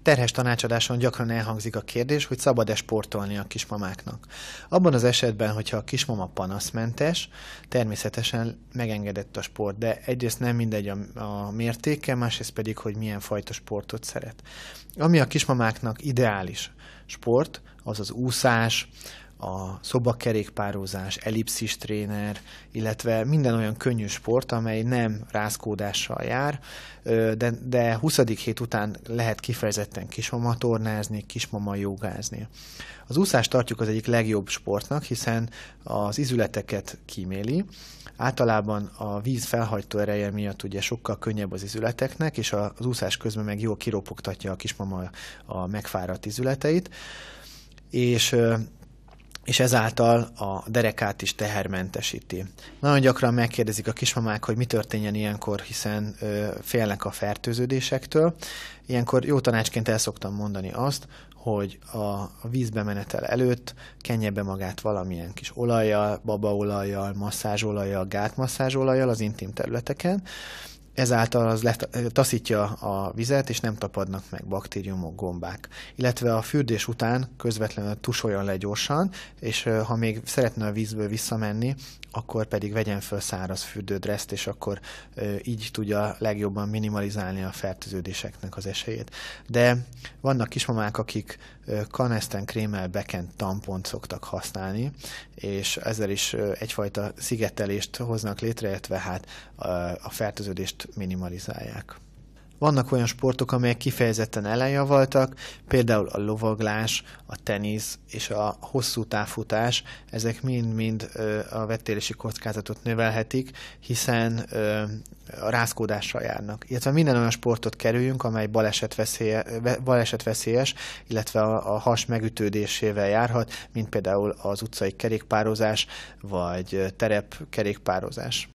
Terhes tanácsadáson gyakran elhangzik a kérdés, hogy szabad-e sportolni a kismamáknak. Abban az esetben, hogyha a kismama panaszmentes, természetesen megengedett a sport, de egyrészt nem mindegy a mértéke, másrészt pedig, hogy milyen fajta sportot szeret. Ami a kismamáknak ideális sport, az az úszás, a szobakerékpározás, ellipszis tréner, illetve minden olyan könnyű sport, amely nem rázkódással jár, de 20. hét után lehet kifejezetten kismama tornázni, kismama jogázni. Az úszást tartjuk az egyik legjobb sportnak, hiszen az izületeket kíméli. Általában a víz felhajtó ereje miatt ugye sokkal könnyebb az izületeknek, és az úszás közben meg jól kiropogtatja a kismama a megfáradt izületeit, és ezáltal a derekát is tehermentesíti. Nagyon gyakran megkérdezik a kismamák, hogy mi történjen ilyenkor, hiszen félnek a fertőződésektől. Ilyenkor jó tanácsként el szoktam mondani azt, hogy a vízbemenetel előtt kenje be magát valamilyen kis olajjal, babaolajjal, masszázsolajjal, gátmasszázsolajjal az intim területeken. Ezáltal az taszítja a vizet, és nem tapadnak meg baktériumok, gombák. Illetve a fürdés után közvetlenül tusoljon le gyorsan, és ha még szeretne a vízből visszamenni, akkor pedig vegyen föl száraz fürdődreszt, és akkor így tudja legjobban minimalizálni a fertőződéseknek az esélyét. De vannak kismamák, akik kaneszten krémmel bekent tampont szoktak használni, és ezzel is egyfajta szigetelést hoznak létre, illetve hát a fertőződést minimalizálják. Vannak olyan sportok, amelyek kifejezetten ellenjavaltak, például a lovaglás, a tenisz és a hosszú távfutás, ezek mind-mind a vetélési kockázatot növelhetik, hiszen a rázkódással járnak. Illetve minden olyan sportot kerüljünk, amely balesetveszélyes, illetve a has megütődésével járhat, mint például az utcai kerékpározás, vagy terepkerékpározás.